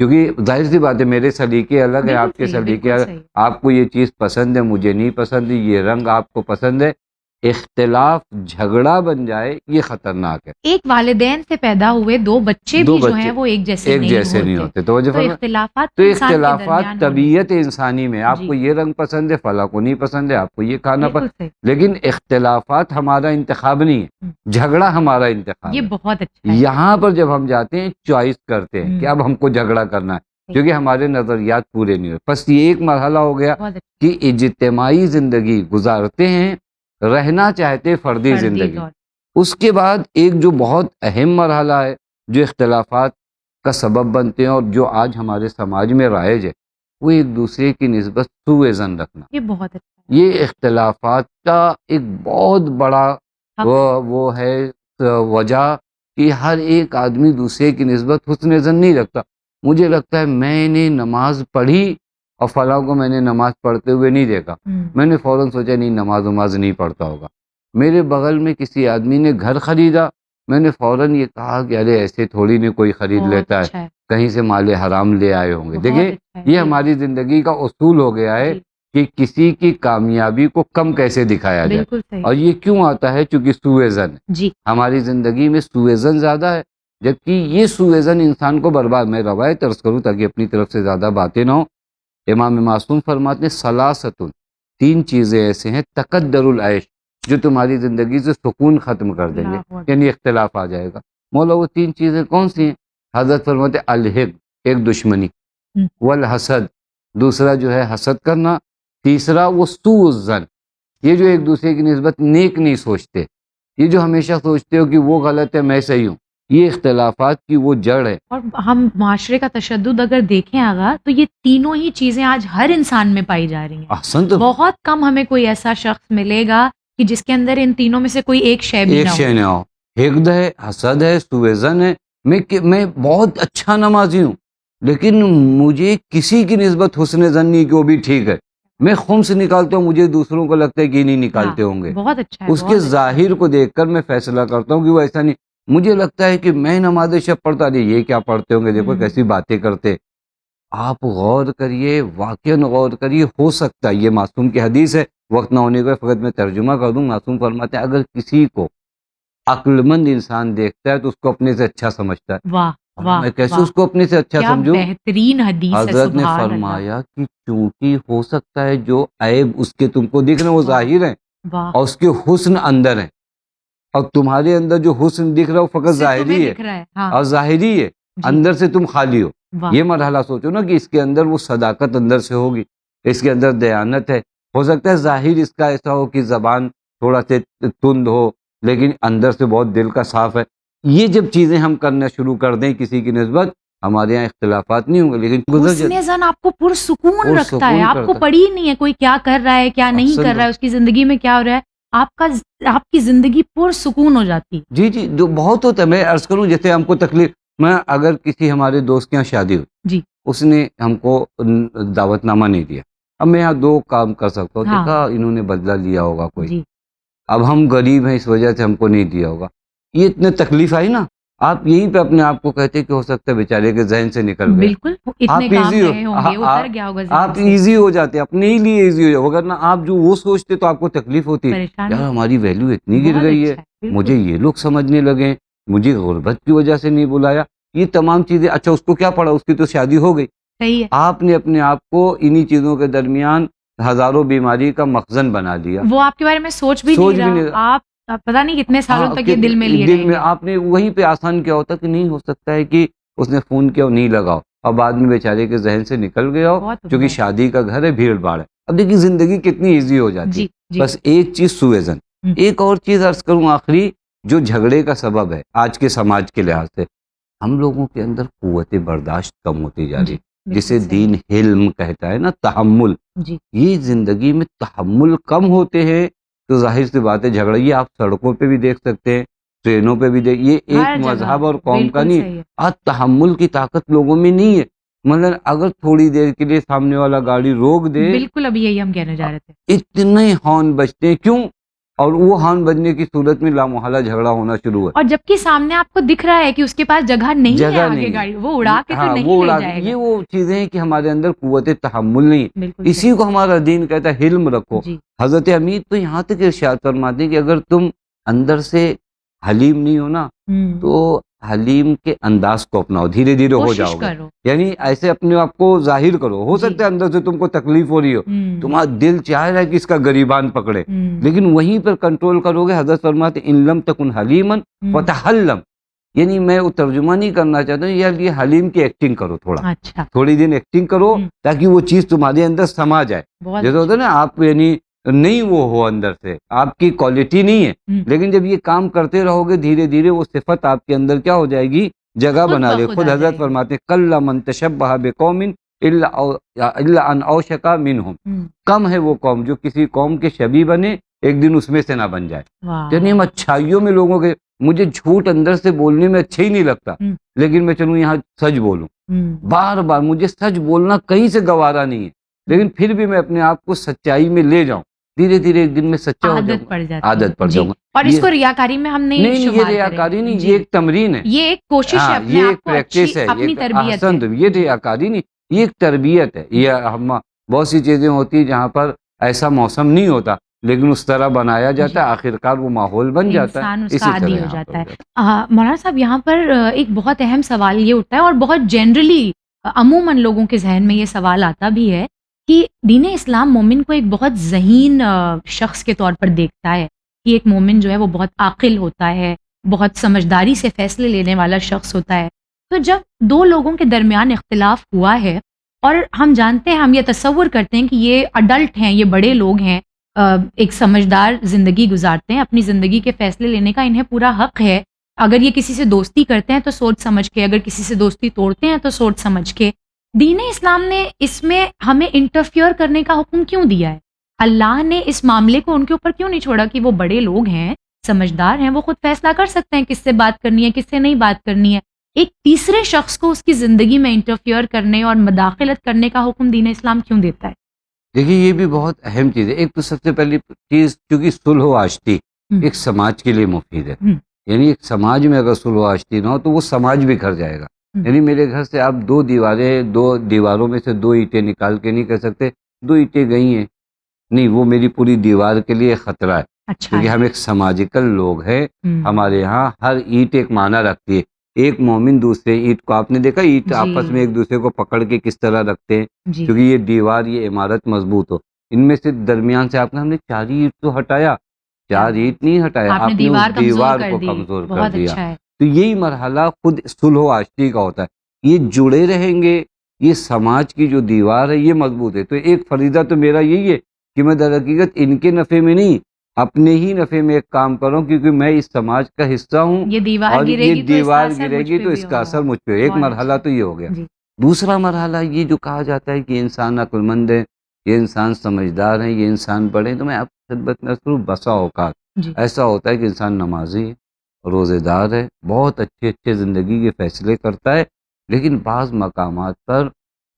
کیونکہ ظاہر سی بات ہے میرے سلیقے الگ ہے، آپ کے بالکل صحیح، سلیقے بالکل الگ، صحیح۔ آپ کو یہ چیز پسند ہے مجھے نہیں پسند ہے، یہ رنگ آپ کو پسند ہے، اختلاف جھگڑا بن جائے یہ خطرناک ہے۔ ایک والدین سے پیدا ہوئے دو بچے دو بھی جو بچے ہیں وہ ایک جیسے ایک جیسے نہیں ہوتے، ہوتے، توجہ تو فرما۔ اختلافات تو تو انسان کے اختلافات درمیان ہونے طبیعت چاہیے۔ انسانی میں، آپ جی، کو یہ رنگ پسند ہے فلاں کو نہیں پسند ہے، آپ کو یہ کھانا بالکل پسند، صحیح۔ لیکن اختلافات ہمارا انتخاب نہیں ہے، جھگڑا ہمارا انتخاب یہ ہے۔ بہت اچھا ہے۔ یہاں پر جب ہم جاتے ہیں چوائس کرتے ہیں کہ ہوں، اب ہم کو جھگڑا کرنا ہے صحیح، کیونکہ ہمارے نظریات پورے نہیں ہوئے، بس یہ ایک مرحلہ ہو گیا بہت اچھا، کہ اجتماعی زندگی گزارتے ہیں، رہنا چاہتے فردی فردی زندگی۔ طور اس کے بعد ایک جو بہت اہم مرحلہ ہے جو اختلافات کا سبب بنتے ہیں اور جو آج ہمارے سماج میں رائج ہے، وہ ایک دوسرے کی نسبت سوء ظن رکھنا۔ یہ بہت اچھا ہے۔ یہ اختلافات کا ایک بہت بڑا حق وہ ہے وجہ کہ ہر ایک آدمی دوسرے کی نسبت حسن ظن نہیں رکھتا۔ مجھے لگتا ہے میں نے نماز پڑھی اور فلاں کو میں نے نماز پڑھتے ہوئے نہیں دیکھا، میں نے فوراً سوچا نہیں نماز نہیں پڑھتا ہوگا۔ میرے بغل میں کسی آدمی نے گھر خریدا، میں نے فوراً یہ کہا کہ ارے ایسے تھوڑی نہیں کوئی خرید بہت لیتا ہے، اچھا ہے، کہیں سے مال حرام لے آئے ہوں گے۔ بہت دیکھیں اچھا ہے یہ ہماری زندگی کا اصول ہو گیا ہے جی، کہ کسی کی کامیابی کو کم کیسے دکھایا جائے، بالکل صحیح، اور یہ کیوں آتا ہے؟ چونکہ سوء ظن ہے، جی، ہماری زندگی میں سوء ظن زیادہ ہے، جبکہ یہ سوء ظن انسان کو برباد۔ میں روایت عرض کروں تاکہ اپنی طرف سے زیادہ باتیں نہ ہوں، امام معصوم فرماتے ہیں ثلاثۃ، تین چیزیں ایسے ہیں تقدر العیش جو تمہاری زندگی سے سکون ختم کر دیں گے، اللہ اکبر، یعنی اختلاف آ جائے گا۔ مولا وہ تین چیزیں کون سی ہیں؟ حضرت فرماتے ہیں الحق، ایک دشمنی، ہوں، والحسد، دوسرا جو ہے حسد کرنا، تیسرا وہ سوء الظن، یہ جو ایک دوسرے کی نسبت نیک نہیں سوچتے، یہ جو ہمیشہ سوچتے ہو کہ وہ غلط ہے میں صحیح ہوں، یہ اختلافات کی وہ جڑ ہے۔ اور ہم معاشرے کا تشدد اگر دیکھیں آغا تو یہ تینوں ہی چیزیں آج ہر انسان میں پائی جا رہی ہیں۔ احسنت، بہت کم ہمیں کوئی ایسا شخص ملے گا کہ جس کے اندر ان تینوں میں سے کوئی ایک شے بھی ایک نہ ہو۔ شے نہ ہو، حقد ہے، حسد ہے، سوء ظن ہے۔ میں بہت اچھا نمازی ہوں لیکن مجھے کسی کی نسبت حسن ظن نہیں کہ وہ بھی ٹھیک ہے، میں خمس نکالتا ہوں، مجھے دوسروں کو لگتا ہے کہ نہیں نکالتے ہوں گے، بہت اچھا ہے، اس کے بہت اچھا ہے۔ ظاہر کو دیکھ کر میں فیصلہ کرتا ہوں کہ وہ ایسا نہیں، مجھے لگتا ہے کہ میں نماز شب پڑھتا نہیں، یہ کیا پڑھتے ہوں گے، دیکھو کیسی باتیں کرتے۔ آپ غور کریے، واقعاً غور کریے، ہو سکتا ہے یہ معصوم کی حدیث ہے، وقت نہ ہونے کا فقط میں ترجمہ کر دوں۔ معصوم فرماتے ہیں اگر کسی کو عقل مند انسان دیکھتا ہے تو اس کو اپنے سے اچھا سمجھتا ہے۔ واہ واہ میں کیسے واہ، اس کو اپنے سے اچھا کیا سمجھوں؟ بہترین حدیث ہے، حضرت نے سبحان اللہ، فرمایا کہ چونکہ ہو سکتا ہے جو عیب اس کے تم کو دکھ رہے ہیں وہ ظاہر ہیں واہ، اور اس کے حسن اندر ہیں، اور تمہارے اندر جو حسن دکھ رہا ہے وہ فقط اس سے ظاہری تمہیں ہے دکھ رہا ہے، ہاں، اور ظاہری ہے، جی، اندر سے تم خالی ہو۔ واہ، یہ مرحلہ سوچو نا کہ اس کے اندر وہ صداقت اندر سے ہوگی، اس کے اندر دیانت ہے، ہو سکتا ہے ظاہر اس کا ایسا ہو کہ زبان تھوڑا سے تند ہو لیکن اندر سے بہت دل کا صاف ہے۔ یہ جب چیزیں ہم کرنا شروع کر دیں کسی کی نسبت، ہمارے یہاں اختلافات نہیں ہوں گے لیکن گزر حسن زن آپ کو پرسکون رکھتا ہے، پرسکون آپ کو کرتا ہے۔ پڑی ہی نہیں ہے کوئی کیا کر رہا ہے کیا نہیں کر رہا ہے، اس کی زندگی میں کیا ہو رہا ہے، آپ کی زندگی پرسکون ہو جاتی ہے۔ جی جی، جو بہت ہوتا ہے، میں عرض کروں جیسے ہم کو تکلیف، میں اگر کسی ہمارے دوست کے یہاں شادی ہوئی، جی، اس نے ہم کو دعوت نامہ نہیں دیا، اب میں یہاں دو کام کر سکتا ہوں، ہاں، دیکھا انہوں نے بدلہ لیا ہوگا کوئی، جی، اب ہم غریب ہیں اس وجہ سے ہم کو نہیں دیا ہوگا، یہ اتنے تکلیف آئی نا، آپ یہیں پہ اپنے آپ کو کہتے کہ ہو سکتا ہے بیچارے کے ذہن سے نکل گیا، بالکل اتنے آپ کام ایزی ہو، رہے ہوں گے، اتر گیا ہوگا آپ ذہن سے، ایزی ہو جاتے، اپنے ہی لیے ایزی ہو جاتے، وگرنہ آپ جو وہ سوچتے تو آپ کو تکلیف ہوتی، پریشانی، یار ہماری ویلیو اتنی گر بہت گئی ہے، اچھا ہے، بالکل مجھے یہ لوگ سمجھنے لگے، مجھے غربت کی وجہ سے نہیں بلایا، یہ تمام چیزیں، اچھا اس کو کیا پڑا، اس کی تو شادی ہو گئی، صحیح ہے، آپ نے اپنے آپ کو انہی چیزوں کے درمیان ہزاروں بیماری کا مخزن بنا دیا، وہ آپ کے بارے میں سوچ بھی سوچ بھی نہیں نہیں رہا، آپ پتہ نہیں کتنے سالوں ہاں تک کہ یہ دل میں لیے دل رہیں میں گے۔ آپ نے وہیں پہ آسان کیا ہوتا کہ نہیں ہو سکتا ہے کہ اس نے فون کیا اور نہیں لگاؤ، اور بعد میں بیچارے کے ذہن سے نکل گیا ہو بہت عمدہ کیونکہ ہے، شادی کا گھر ہے، بھیڑ بھاڑ ہے، اب دیکھیے زندگی کتنی ایزی ہو جاتی ہے۔ جی، جی، بس ایک چیز سوء ظن، ہوں، ایک اور چیز عرض کروں آخری جو جھگڑے کا سبب ہے آج کے سماج کے لحاظ سے، ہم لوگوں کے اندر قوت برداشت کم ہوتی جا رہی جی، ہے، جسے بالکل صحیح، دین حلم کہتا ہے نا، تحمل، جی، یہ زندگی میں تحمل کم ہوتے ہیں تو ظاہر سی بات ہے جھگڑا، یہ آپ سڑکوں پہ بھی دیکھ سکتے ہیں، ٹرینوں پہ بھی دیکھ، یہ ایک ہر جگہ مذہب اور قوم کا بالکل نہیں ہے، صحیح ہے، آج تحمل کی طاقت لوگوں میں نہیں ہے، مطلب اگر تھوڑی دیر کے لیے سامنے والا گاڑی روک دے، بالکل ابھی یہی ہم کہنے جا رہے تھے، اتنے ہارن بجتے ہیں، کیوں؟ اور وہ ہارن بجنے کی صورت میں لامحالہ جھگڑا ہونا شروع ہے، اور جبکہ سامنے آپ کو دکھ رہا ہے کہ اس کے پاس جگہ نہیں ہے جگہ آگے نہیں گاڑی، وہ اڑا کے تو ہاں وہ نہیں لے اڑا جائے یہ گا. وہ چیزیں ہیں کہ ہمارے اندر قوت تحمل نہیں ہے، بالکل اسی کو ہمارا دین کہتا ہے حلم رکھو. جی. حضرت امید تو یہاں تک ارشاد فرماتے ہیں کہ اگر تم اندر سے حلیم نہیں ہو نا تو حلیم کے انداز کو اپناؤ، دھیرے دھیرے ہو کوشش جاؤ گے. کرو. یعنی ایسے اپنے آپ کو ظاہر کرو، ہو جی. سکتا ہے اندر سے تم کو تکلیف ہو رہی ہو، تمہارا دل چاہ رہا ہے کہ اس کا گریبان پکڑے، لیکن وہیں پر کنٹرول کرو گے. حضرت فرماتے ان لم تکن حلیما فتحلم، یعنی میں وہ ترجمہ نہیں کرنا چاہتا ہوں، یار یہ حلیم کی ایکٹنگ کرو، اچھا. تھوڑی دن ایکٹنگ کرو تاکہ وہ چیز تمہارے اندر سما جائے. جیسے ہوتا ہے نا آپ یعنی نہیں وہ ہو اندر سے، آپ کی کوالٹی نہیں ہے، لیکن جب یہ کام کرتے رہو گے دھیرے دھیرے وہ صفت آپ کے اندر کیا ہو جائے گی، جگہ بنا لے. خود حضرت فرماتے ہیں کل من تشبہ بقوم الا ان اوشک منہم، کم ہے وہ قوم جو کسی قوم کے شبیہ بنے ایک دن اس میں سے نہ بن جائے. یعنی ہم اچھائیوں میں لوگوں کے، مجھے جھوٹ اندر سے بولنے میں اچھا ہی نہیں لگتا، لیکن میں چلوں یہاں سچ بولوں، بار بار مجھے سچ بولنا کہیں سے گوارا نہیں ہے، لیکن پھر بھی میں اپنے آپ کو سچائی میں لے جاؤں، دھیرے دھیرے ایک دن میں سچا ہو جاؤں گا، عادت پڑ جاؤں گا. اور اس کو ریاکاری میں ہم نہیں نہیں یہ ریاکاری نہیں، یہ ایک تمرین ہے، یہ ایک کوشش ہے اپنے یہ آپ ایک کو پریکٹس ہے، اپنی تربیت ہے. یہ ریاکاری نہیں، یہ ایک تربیت ہے. یہ ہم بہت سی چیزیں ہوتی ہیں جہاں پر ایسا موسم نہیں ہوتا لیکن اس طرح بنایا جاتا ہے، آخرکار وہ ماحول بن جاتا ہے، انسان اس کا اسی عادی طرح ہو یہاں جاتا پر ہے. مولانا صاحب یہاں پر ایک بہت اہم سوال یہ اٹھتا ہے اور بہت جنرلی عموماً لوگوں کے ذہن میں یہ سوال آتا بھی ہے کہ دین اسلام مومن کو ایک بہت ذہین شخص کے طور پر دیکھتا ہے کہ ایک مومن جو ہے وہ بہت عاقل ہوتا ہے، بہت سمجھداری سے فیصلے لینے والا شخص ہوتا ہے. تو جب دو لوگوں کے درمیان اختلاف ہوا ہے اور ہم جانتے ہیں، ہم یہ تصور کرتے ہیں کہ یہ اڈلٹ ہیں، یہ بڑے لوگ ہیں، ایک سمجھدار زندگی گزارتے ہیں، اپنی زندگی کے فیصلے لینے کا انہیں پورا حق ہے. اگر یہ کسی سے دوستی کرتے ہیں تو سوچ سمجھ کے، اگر کسی سے دوستی توڑتے ہیں تو سوچ سمجھ کے. دین اسلام نے اس میں ہمیں انٹرفیئر کرنے کا حکم کیوں دیا ہے؟ اللہ نے اس معاملے کو ان کے اوپر کیوں نہیں چھوڑا کہ وہ بڑے لوگ ہیں، سمجھدار ہیں، وہ خود فیصلہ کر سکتے ہیں کس سے بات کرنی ہے، کس سے نہیں بات کرنی ہے. ایک تیسرے شخص کو اس کی زندگی میں انٹرفیئر کرنے اور مداخلت کرنے کا حکم دین اسلام کیوں دیتا ہے؟ دیکھیے یہ بھی بہت اہم چیز ہے. ایک تو سب سے پہلی چیز چونکہ صلح و آشتی ایک سماج کے لیے مفید ہے، یعنی ایک سماج میں اگر صلح و آشتی نہ ہو تو وہ سماج بکھر جائے گا. یعنی میرے گھر سے آپ دو دیواروں میں سے دو اینٹیں نکال کے نہیں کہہ سکتے دو اینٹیں گئی ہیں، نہیں، وہ میری پوری دیوار کے لیے خطرہ ہے. کیونکہ ہم ایک سماجیکل لوگ ہیں، ہمارے ہاں ہر اینٹ ایک معنی رکھتی ہے. ایک مومن دوسرے اینٹ کو، آپ نے دیکھا اینٹ آپس میں ایک دوسرے کو پکڑ کے کس طرح رکھتے ہیں، کیونکہ یہ دیوار یہ عمارت مضبوط ہو. ان میں سے درمیان سے آپ نے، ہم نے 4 اینٹ تو ہٹایا، 4 اینٹ نہیں ہٹایا، آپ نے اس دیوار کو کمزور کر دیا. تو یہی مرحلہ خود صلح و آشتی کا ہوتا ہے. یہ جڑے رہیں گے، یہ سماج کی جو دیوار ہے یہ مضبوط ہے. تو ایک فریضہ تو میرا یہی ہے کہ میں در حقیقت ان کے نفع میں نہیں، اپنے ہی نفع میں ایک کام کروں، کیونکہ میں اس سماج کا حصہ ہوں، یہ دیوار اور گرے یہ دیوار گرے گی تو اس کا اثر مجھ پہ. ایک مرحلہ تو یہ ہو گیا. دوسرا مرحلہ یہ جو کہا جاتا ہے کہ انسان عقل مند ہے، یہ انسان سمجھدار ہے، یہ انسان بڑے. تو میں آپ کی خدمت میں صرف بسا اوقات ایسا ہوتا ہے کہ انسان نمازی ہے، روزے دار ہے، بہت اچھے زندگی کے فیصلے کرتا ہے، لیکن بعض مقامات پر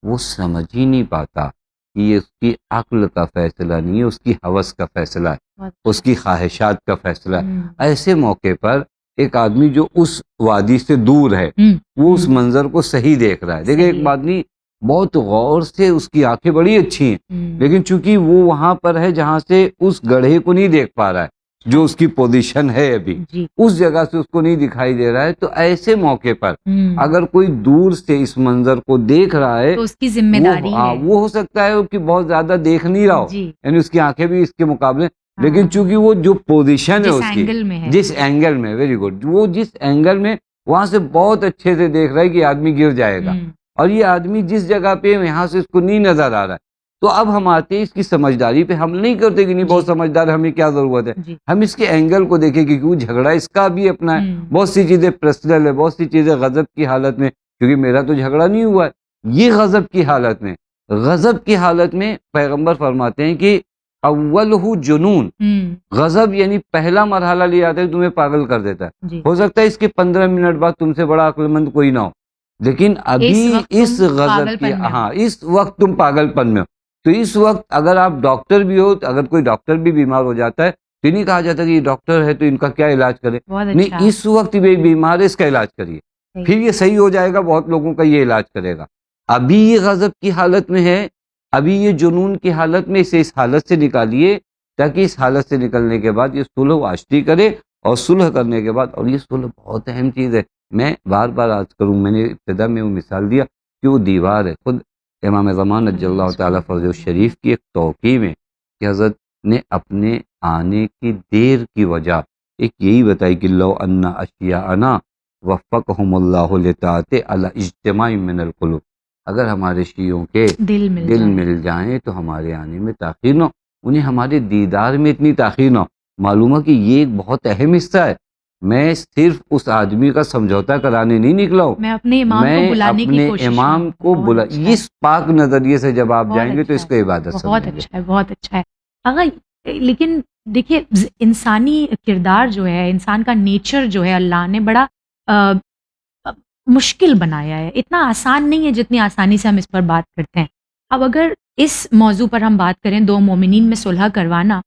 وہ سمجھ ہی نہیں پاتا کہ یہ اس کی عقل کا فیصلہ نہیں ہے، اس کی ہوس کا فیصلہ ہے، اس کی خواہشات کا فیصلہ ہے. ایسے موقع پر ایک آدمی جو اس وادی سے دور ہے وہ اس منظر کو صحیح دیکھ رہا ہے. دیکھیں ایک آدمی بہت غور سے، اس کی آنکھیں بڑی اچھی ہیں، لیکن چونکہ وہ وہاں پر ہے جہاں سے اس گڑھے کو نہیں دیکھ پا رہا ہے، جو اس کی پوزیشن ہے ابھی اس جگہ سے اس کو نہیں دکھائی دے رہا ہے. تو ایسے موقع پر اگر کوئی دور سے اس منظر کو دیکھ رہا ہے تو اس کی ذمہ داری ہے. وہ ہو سکتا ہے کہ بہت زیادہ دیکھ نہیں رہا ہو، یعنی اس کی آنکھیں بھی اس کے مقابلے، لیکن چونکہ وہ جو پوزیشن ہے اس کی، جس اینگل میں، ویری گڈ، وہ جس اینگل میں وہاں سے بہت اچھے سے دیکھ رہا ہے کہ آدمی گر جائے گا، اور یہ آدمی جس جگہ پہ یہاں سے اس کو نہیں نظر آ رہا ہے. تو اب ہم آتے ہیں اس کی سمجھداری پہ. ہم نہیں کرتے کہ نہیں بہت سمجھدار ہے، ہمیں کیا ضرورت ہے. ہم اس کے اینگل کو دیکھیں کہ کیوں جھگڑا اس کا بھی اپنا ہے، بہت سی چیزیں پرسنل ہے، بہت سی چیزیں غضب کی حالت میں، کیونکہ میرا تو جھگڑا نہیں ہوا ہے، یہ غضب کی حالت میں. غضب کی حالت میں پیغمبر فرماتے ہیں کہ اولہ جنون، غضب یعنی پہلا مرحلہ لے آتا ہے تمہیں پاگل کر دیتا ہے. ہو سکتا ہے اس کے 15 منٹ بعد تم سے بڑا عقل مند کوئی نہ ہو، لیکن ابھی اس غضب کی، اس وقت تم پاگل پن میں ہو. تو اس وقت اگر آپ ڈاکٹر بھی ہو، اگر کوئی ڈاکٹر بھی بیمار ہو جاتا ہے تو نہیں کہا جاتا کہ یہ ڈاکٹر ہے تو ان کا کیا علاج کرے، بہت نہیں، اچھا. اس وقت یہ بیمار ہے اس کا علاج کریے، صحیح. پھر یہ صحیح ہو جائے گا، بہت لوگوں کا یہ علاج کرے گا. ابھی یہ غضب کی حالت میں ہے، ابھی یہ جنون کی حالت میں، اسے اس حالت سے نکالیے تاکہ اس حالت سے نکلنے کے بعد یہ صلح و آشتی کرے، اور صلح کرنے کے بعد، اور یہ صلح بہت اہم چیز ہے. میں بار بار عرض کروں، میں نے ابتدا میں وہ مثال دیا کہ وہ دیوار ہے، خود امام زمان رضی اللہ تعالیٰ فرض الشریف کی ایک توقیع میں کہ حضرت نے اپنے آنے کی دیر کی وجہ ایک یہی بتائی کہ لو ان اشیاءنا وفقہم اللہ لطاعت علی اجتماع من القلوب، اگر ہمارے شیعوں کے دل مل جائیں تو ہمارے آنے میں تاخیر نہ ہو، انہیں ہمارے دیدار میں اتنی تاخیر نہ ہو. معلوم ہے کہ یہ ایک بہت اہم حصہ ہے. میں صرف اس آدمی کا سمجھوتا کرانے نہیں نکلا ہوں، میں اپنے امام کو میں بلانے کی اپنے کوشش امام کو بہت بلا، اچھا ہے. اس پاک نظریے سے جب آپ بہت جائیں گے تو اچھا اس کو عبادت بہت سمجھیں گے. اچھا ہے، بہت اچھا ہے. اگر لیکن دیکھیے انسانی کردار جو ہے، انسان کا نیچر جو ہے، اللہ نے بڑا مشکل بنایا ہے. اتنا آسان نہیں ہے جتنی آسانی سے ہم اس پر بات کرتے ہیں. اب اگر اس موضوع پر ہم بات کریں، دو مومنین میں صلح کروانا،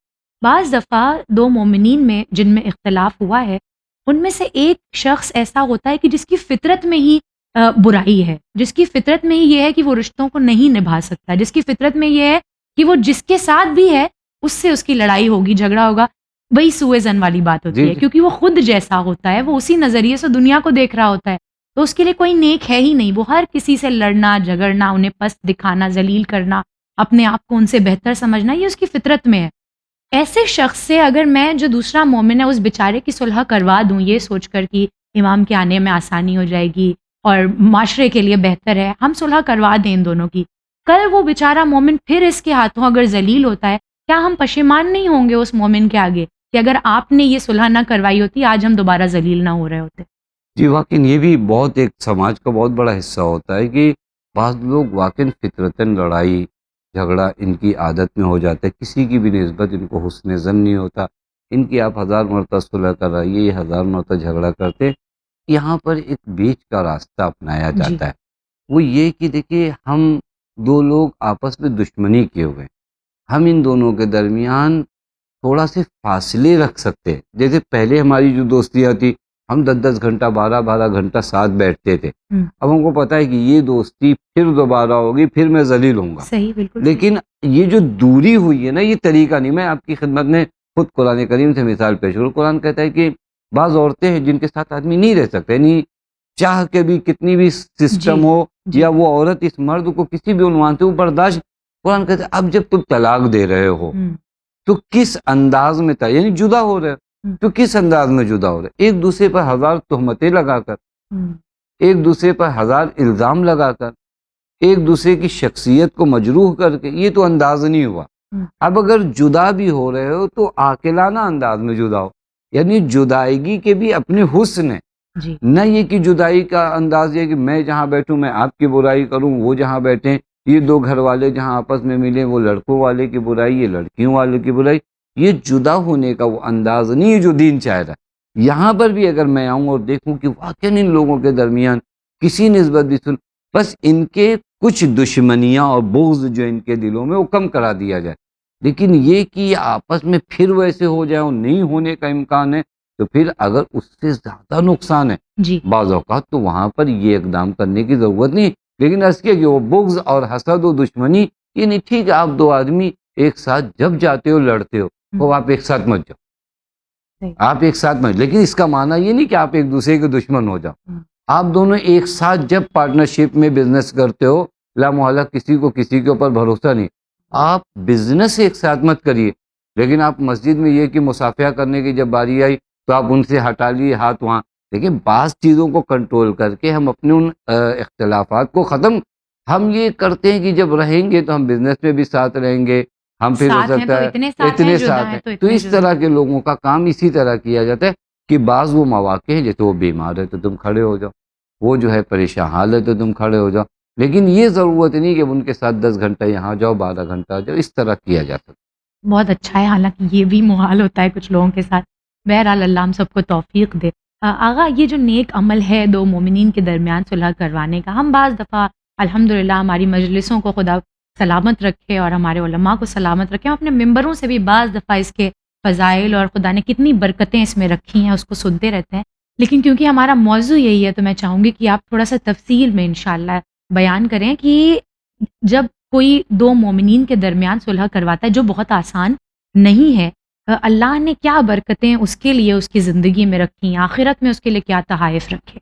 بعض دفعہ دو مومنین میں جن میں اختلاف ہوا ہے، ان میں سے ایک شخص ایسا ہوتا ہے کہ جس کی فطرت میں ہی برائی ہے، جس کی فطرت میں ہی یہ ہے کہ وہ رشتوں کو نہیں نبھا سکتا، جس کی فطرت میں یہ ہے کہ وہ جس کے ساتھ بھی ہے اس سے اس کی لڑائی ہوگی، جھگڑا ہوگا. وہی سوئے زن والی بات ہوتی جی ہے، جی کیونکہ وہ خود جیسا ہوتا ہے، وہ اسی نظریے سے دنیا کو دیکھ رہا ہوتا ہے، تو اس کے لیے کوئی نیک ہے ہی نہیں. وہ ہر کسی سے لڑنا، جھگڑنا، انہیں پست دکھانا، ذلیل کرنا، اپنے آپ کو ان سے بہتر سمجھنا، یہ اس کی فطرت میں ہے. ایسے شخص سے اگر میں، جو دوسرا مومن ہے، اس بیچارے کی صلح کروا دوں یہ سوچ کر کہ امام کے آنے میں آسانی ہو جائے گی اور معاشرے کے لیے بہتر ہے، ہم صلح کروا دیں ان دونوں کی، کل وہ بیچارہ مومن پھر اس کے ہاتھوں اگر ذلیل ہوتا ہے، کیا ہم پشیمان نہیں ہوں گے اس مومن کے آگے کہ اگر آپ نے یہ صلح نہ کروائی ہوتی آج ہم دوبارہ ذلیل نہ ہو رہے ہوتے؟ جی، واقعی یہ بھی بہت ایک سماج کا بہت بڑا حصہ ہوتا ہے کہ بعض لوگ واقعی فطرتاً لڑائی جھگڑا ان کی عادت میں ہو جاتا ہے، کسی کی بھی نسبت ان کو حسن زن نہیں ہوتا. ان کی آپ 1000 مرتبہ صلح کر رہی ہے، یہ 1000 مرتبہ جھگڑا کرتے. یہاں پر ایک بیچ کا راستہ اپنایا جی جاتا ہے، وہ یہ کہ دیکھیے ہم دو لوگ آپس میں دشمنی کیے ہوئے ہیں، ہم ان دونوں کے درمیان تھوڑا سے فاصلے رکھ سکتے ہیں. جیسے پہلے ہماری جو دوستیاں تھی، ہم 10 گھنٹہ 12 گھنٹہ ساتھ بیٹھتے تھے. اب ہم کو پتہ ہے کہ یہ دوستی پھر دوبارہ ہوگی، پھر میں ذلیل ہوں گا. صحیح، بالکل. لیکن یہ جو دوری ہوئی ہے نا، یہ طریقہ نہیں. میں آپ کی خدمت میں خود قرآن کریم سے مثال پیش کروں. قرآن کہتا ہے کہ بعض عورتیں ہیں جن کے ساتھ آدمی نہیں رہ سکتے، یعنی چاہ کے بھی کتنی بھی سسٹم ہو، یا وہ عورت اس مرد کو کسی بھی عنوان سے وہ برداشت. قرآن کہتا ہے اب جب تم طلاق دے رہے ہو تو کس انداز میں تھا، یعنی جدا ہو رہے ہو تو کس انداز میں جدا ہو رہے، ایک دوسرے پر 1000 تہمتیں لگا کر، ایک دوسرے پر 1000 الزام لگا کر، ایک دوسرے کی شخصیت کو مجروح کر کے، یہ تو انداز نہیں ہوا. اب اگر جدا بھی ہو رہے ہو تو عاقلانہ انداز میں جدا ہو، یعنی جدائیگی کے بھی اپنے حسن ہیں. نہ یہ کہ جدائی کا انداز یہ کہ میں جہاں بیٹھوں میں آپ کی برائی کروں، وہ جہاں بیٹھیں، یہ دو گھر والے جہاں آپس میں ملیں، وہ لڑکوں والے کی برائی، یہ لڑکیوں والے کی برائی. یہ جدا ہونے کا وہ انداز نہیں ہے جو دین چاہ رہا ہے. یہاں پر بھی اگر میں آؤں اور دیکھوں کہ واقعی ان لوگوں کے درمیان کسی نسبت بھی سن، بس ان کے کچھ دشمنیاں اور بغض جو ان کے دلوں میں وہ کم کرا دیا جائے. لیکن یہ کہ یہ آپس میں پھر ویسے ہو جائے اور نہیں ہونے کا امکان ہے، تو پھر اگر اس سے زیادہ نقصان ہے بعض اوقات تو وہاں پر یہ اقدام کرنے کی ضرورت نہیں. لیکن اس کے جو بغض اور حسد و دشمنی، یہ نہیں ٹھیک ہے. آپ دو آدمی ایک ساتھ جب جاتے ہو لڑتے ہو تو آپ ایک ساتھ مت جاؤ، آپ ایک ساتھ مت، لیکن اس کا معنی یہ نہیں کہ آپ ایک دوسرے کے دشمن ہو جاؤ. آپ دونوں ایک ساتھ جب پارٹنرشپ میں بزنس کرتے ہو، لا محالہ کسی کو کسی کے اوپر بھروسہ نہیں، آپ بزنس ایک ساتھ مت کریے. لیکن آپ مسجد میں یہ کہ مصافحہ کرنے کی جب باری آئی تو آپ ان سے ہٹا لیے ہاتھ وہاں. دیکھیں بعض چیزوں کو کنٹرول کر کے ہم اپنے ان اختلافات کو ختم، ہم یہ کرتے ہیں کہ جب رہیں گے تو ہم بزنس میں بھی ساتھ رہیں گے، ہم پھر ہو سکتا ہے اتنے ساتھ ہیں. تو اس طرح کے لوگوں کا کام اسی طرح کیا جاتا ہے کہ بعض وہ مواقع ہیں جیسے وہ بیمار ہے تو تم کھڑے ہو جاؤ، وہ جو ہے پریشان حال ہے تو تم کھڑے ہو جاؤ. لیکن یہ ضرورت نہیں کہ ان کے ساتھ 10 گھنٹہ یہاں جاؤ 12 گھنٹہ جاؤ، اس طرح کیا جا سکتا. بہت اچھا ہے، حالانکہ یہ بھی محال ہوتا ہے کچھ لوگوں کے ساتھ. بہرحال اللہ ہم سب کو توفیق دے. آغا، یہ جو نیک عمل ہے دو مومنین کے درمیان صلح کروانے کا، ہم بعض دفعہ الحمدللہ ہماری مجلسوں کو خدا سلامت رکھے اور ہمارے علماء کو سلامت رکھے، ہم اپنے ممبروں سے بھی بعض دفعہ اس کے فضائل اور خدا نے کتنی برکتیں اس میں رکھی ہیں اس کو سنتے رہتے ہیں. لیکن کیونکہ ہمارا موضوع یہی ہے تو میں چاہوں گی کہ آپ تھوڑا سا تفصیل میں انشاءاللہ بیان کریں کہ جب کوئی دو مومنین کے درمیان صلح کرواتا ہے جو بہت آسان نہیں ہے، اللہ نے کیا برکتیں اس کے لیے اس کی زندگی میں رکھی ہیں، آخرت میں اس کے لیے کیا تحائف رکھے.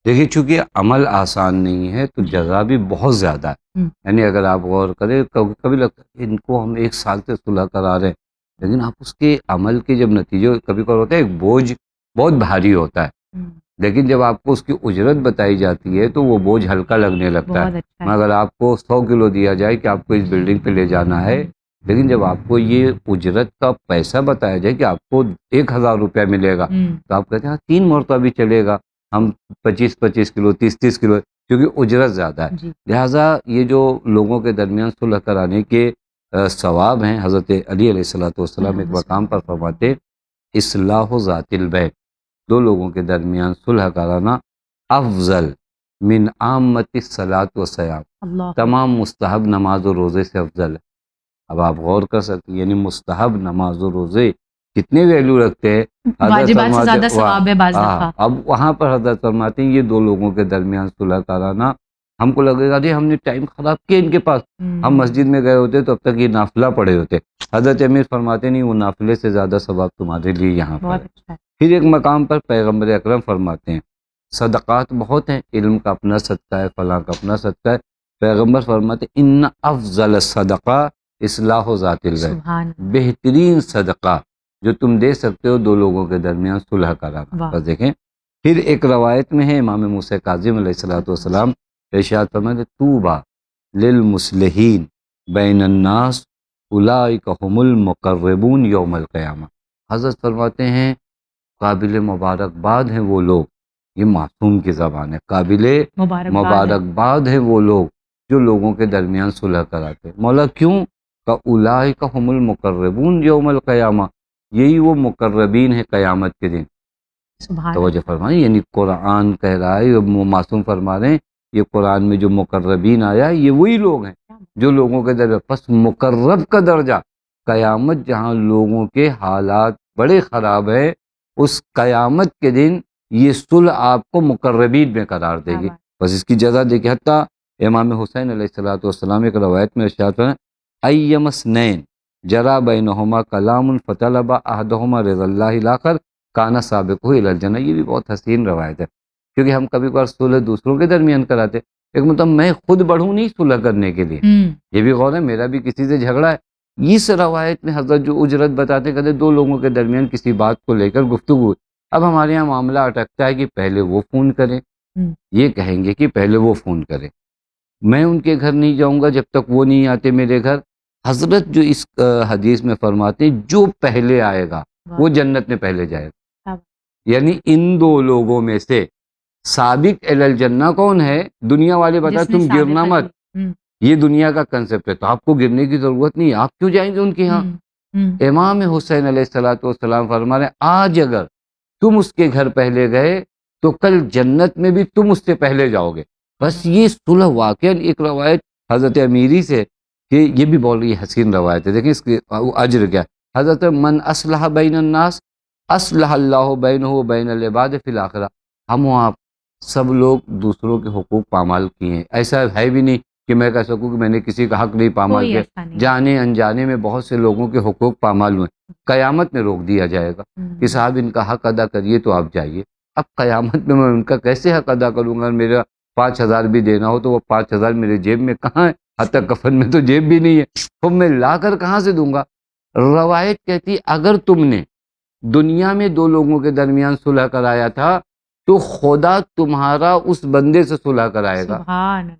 دیکھیے چونکہ عمل آسان نہیں ہے تو جزا بھی بہت زیادہ ہے. یعنی اگر آپ غور کریں کبھی لگتا ہے کہ ان کو ہم 1 سال سے صلح کرا رہے ہیں، لیکن آپ اس کے عمل کے جب نتیجے کبھی کبھی ہوتا ہے ایک بوجھ بہت بھاری ہوتا ہے، لیکن جب آپ کو اس کی اجرت بتائی جاتی ہے تو وہ بوجھ ہلکا لگنے لگتا بہت ہے. اچھا ہے. اگر آپ کو 100 کلو دیا جائے کہ آپ کو اس بلڈنگ پہ لے جانا ہے، لیکن جب آپ کو یہ اجرت کا پیسہ بتایا جائے کہ آپ کو 1,000 روپیہ ملے گا تو آپ کہتے ہیں 3 مرتبہ بھی چلے گا، ہم 25-25 کلو 30-30 کلو، کیونکہ اجرت زیادہ ہے. جی لہٰذا یہ جو لوگوں کے درمیان صلح کرانے کے ثواب ہیں، حضرت علی علیہ السلام ایک مقام پر فرماتے اصلاح ذات البین، دو لوگوں کے درمیان صلح کرانا افضل من عامت الصلاۃ والصیام، اللہ تمام مستحب نماز و روزے سے افضل ہے. اب آپ غور کر سکتے ہیں، یعنی مستحب نماز و روزے کتنے ویلیو رکھتے ہیں. واجبات سے زیادہ ثواب ہے بعض دفعہ. اب وہاں پر حضرت فرماتے ہیں یہ دو لوگوں کے درمیان صلح کرانا، ہم کو لگے گا ہم نے ٹائم خراب کیا ان کے پاس، ہم مسجد میں گئے ہوتے تو اب تک یہ نافلہ پڑھے ہوتے. حضرت امیر فرماتے نہیں، وہ نافلے سے زیادہ ثواب تمہارے لیے یہاں پر بہت ہے. اچھا ہے. پھر ایک مقام پر پیغمبر اکرم فرماتے ہیں صدقات بہت ہیں، علم کا اپنا صدقہ ہے، فلاں کا اپنا صدقہ ہے. پیغمبر فرماتے ہیں ان افضل الصدقہ اصلاح ذات البین، سبحان بہترین صدقہ جو تم دے سکتے ہو دو لوگوں کے درمیان صلح کرانا. واہ. بس دیکھیں پھر ایک روایت میں ہے امام موسیٰ کاظم علیہ السلام ارشاد فرماتے طوبیٰ للمصلحین بین الناس اولئک هم المقربون یوم القیامہ. حضرت فرماتے ہیں قابل مبارکباد ہیں وہ لوگ، یہ معصوم کی زبان ہے، قابل مبارکباد ہیں وہ لوگ جو لوگوں کے درمیان صلح کراتے. مولا کیوں؟ کہ اولئک هم المقربون یوم القیامہ، یہی وہ مقربین ہیں قیامت کے دن. سبحان توجہ فرمائیں، یعنی قرآن کہہ رہا ہے، وہ معصوم فرما رہے ہیں یہ قرآن میں جو مقربین آیا ہے یہ وہی لوگ ہیں جو لوگوں کے درجہ. پس مقرب کا درجہ قیامت، جہاں لوگوں کے حالات بڑے خراب ہیں، اس قیامت کے دن یہ صلح آپ کو مقربین میں قرار دے گی. بس اس کی جزا دیکھیں، حتیٰ امام حسین علیہ السلام ایک روایت میں ارشاد فرماتے ہیں ایم اثنین جرا بینہما کلام فطلب احدہما رضا اللہ الاخر کانا سابقہ الی الجنہ. یہ بھی بہت حسین روایت ہے، کیونکہ ہم کبھی کبھار صلح دوسروں کے درمیان کراتے، ایک مطلب میں خود بڑھوں نہیں صلح کرنے کے لیے. یہ بھی غور ہے، میرا بھی کسی سے جھگڑا ہے. اس روایت میں حضرت جو اجرت بتاتے کہتے دو لوگوں کے درمیان کسی بات کو لے کر گفتگو ہوئی. اب ہمارے یہاں معاملہ اٹکتا ہے کہ پہلے وہ فون کریں، یہ کہیں گے کہ پہلے وہ فون کریں، میں ان کے گھر نہیں جاؤں گا جب تک وہ نہیں آتے میرے گھر. حضرت جو اس حدیث میں فرماتے ہیں جو پہلے آئے گا وہ جنت میں پہلے جائے گا. یعنی ان دو لوگوں میں سے سابق الی الجنہ کون ہے؟ دنیا والے بتا تم گرنا مت، یہ دنیا کا کنسپٹ ہے، تو آپ کو گرنے کی ضرورت نہیں، آپ کیوں جائیں گے ان کے ہاں. امام حسین علیہ السلام فرما رہے ہیں آج اگر تم اس کے گھر پہلے گئے تو کل جنت میں بھی تم اس سے پہلے جاؤ گے. بس یہ صلح واقعا ایک روایت حضرت امیری سے کہ یہ بھی بول رہی حسین روایت ہے، دیکھیں اس کے اجر کیا. حضرت من اصلح بین الناس اصلح اللہ بینہ و بین العباد فی الآخرہ. ہم و آپ سب لوگ دوسروں کے حقوق پامال کیے ہیں، ایسا ہے بھی نہیں کہ میں کہہ سکوں کہ میں نے کسی کا حق نہیں پامال کیا. جانے انجانے میں بہت سے لوگوں کے حقوق پامال ہوئے، قیامت میں روک دیا جائے گا کہ صاحب ان کا حق ادا کریے تو آپ جائیے. اب قیامت میں ان کا کیسے حق ادا کروں گا؟ میرا 5,000 بھی دینا ہو تو وہ 5,000 میرے جیب میں کہاں ہے؟ حتی کفن میں تو جیب بھی نہیں ہے، تو میں لا کر کہاں سے دوں گا؟ روایت کہتی اگر تم نے دنیا میں دو لوگوں کے درمیان صلح کرایا تھا تو خدا تمہارا اس بندے سے صلح کرائے گا.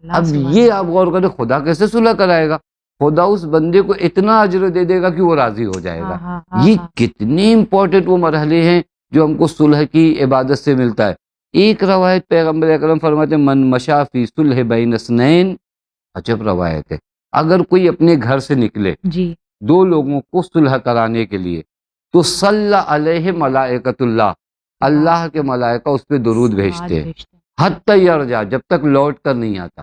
اب یہ آپ غور کریں خدا کیسے صلح کرائے گا؟ خدا اس بندے کو اتنا اجر دے دے گا کہ وہ راضی ہو جائے گا. یہ کتنے امپورٹنٹ وہ مرحلے ہیں جو ہم کو صلح کی عبادت سے ملتا ہے. ایک روایت پیغمبر اکرم فرماتے ہیں من مشا فی صلح بین اثنین، عجب روایت ہے، اگر کوئی اپنے گھر سے نکلے دو لوگوں کو صلح کرانے کے لیے تو صلی علیہ ملائکۃ اللہ، اللہ کے ملائکہ اس پہ درود بھیجتے ہیں حتی یرجع، جب تک لوٹ کر نہیں آتا.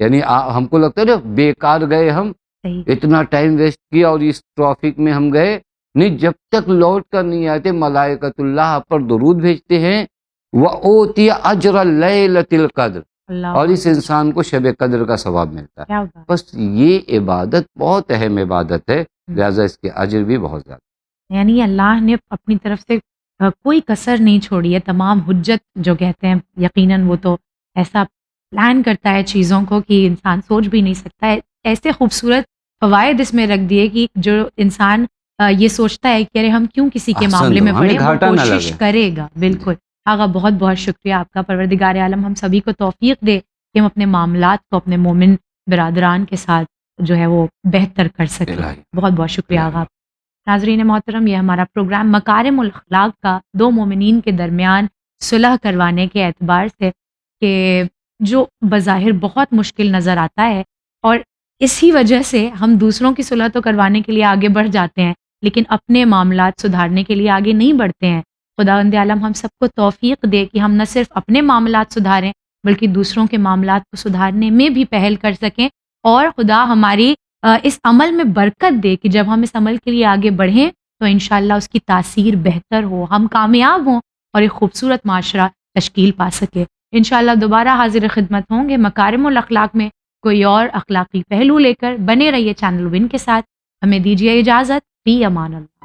یعنی ہم کو لگتا ہے نا بیکار گئے، ہم اتنا ٹائم ویسٹ کیا اور اس ٹریفک میں ہم گئے نہیں جب تک لوٹ کر نہیں آتے ملائکۃ اللہ پر درود بھیجتے ہیں وَأُوتِيَ أَجْرَ لَيْلَةِ الْقَدْرِ، اللہ اور اس انسان کو شب قدر کا ثواب ملتا ہے. کیا بات. بس یہ عبادت بہت اہم عبادت ہے، لہٰذا اس کے اجر بھی بہت زیادہ. یعنی اللہ نے اپنی طرف سے کوئی کسر نہیں چھوڑی ہے. تمام حجت جو کہتے ہیں یقیناً وہ تو ایسا پلان کرتا ہے چیزوں کو کہ انسان سوچ بھی نہیں سکتا ہے. ایسے خوبصورت فوائد اس میں رکھ دیے کہ جو انسان یہ سوچتا ہے کہ ارے ہم کیوں کسی کے احسن معاملے تو میں ہمیں پڑے، وہ گھاٹا نہ کوشش لگے. کرے گا. بالکل آغا، بہت بہت شکریہ آپ کا. پروردگار عالم ہم سبھی کو توفیق دے کہ ہم اپنے معاملات کو اپنے مومن برادران کے ساتھ جو ہے وہ بہتر کر سکیں. الہی. بہت بہت شکریہ آغا. ناظرین محترم، یہ ہمارا پروگرام مکارم الاخلاق کا دو مومنین کے درمیان صلح کروانے کے اعتبار سے کہ جو بظاہر بہت مشکل نظر آتا ہے، اور اسی وجہ سے ہم دوسروں کی صلح تو کروانے کے لیے آگے بڑھ جاتے ہیں لیکن اپنے معاملات سدھارنے کے لیے آگے نہیں بڑھتے ہیں. خداوند عالم ہم سب کو توفیق دے کہ ہم نہ صرف اپنے معاملات سدھاریں بلکہ دوسروں کے معاملات کو سدھارنے میں بھی پہل کر سکیں، اور خدا ہماری اس عمل میں برکت دے کہ جب ہم اس عمل کے لیے آگے بڑھیں تو انشاءاللہ اس کی تاثیر بہتر ہو، ہم کامیاب ہوں اور ایک خوبصورت معاشرہ تشکیل پا سکے. انشاءاللہ دوبارہ حاضر خدمت ہوں گے مکارم الاخلاق میں کوئی اور اخلاقی پہلو لے کر. بنے رہیے چینل ون کے ساتھ. ہمیں دیجیے اجازت. فی امان اللہ.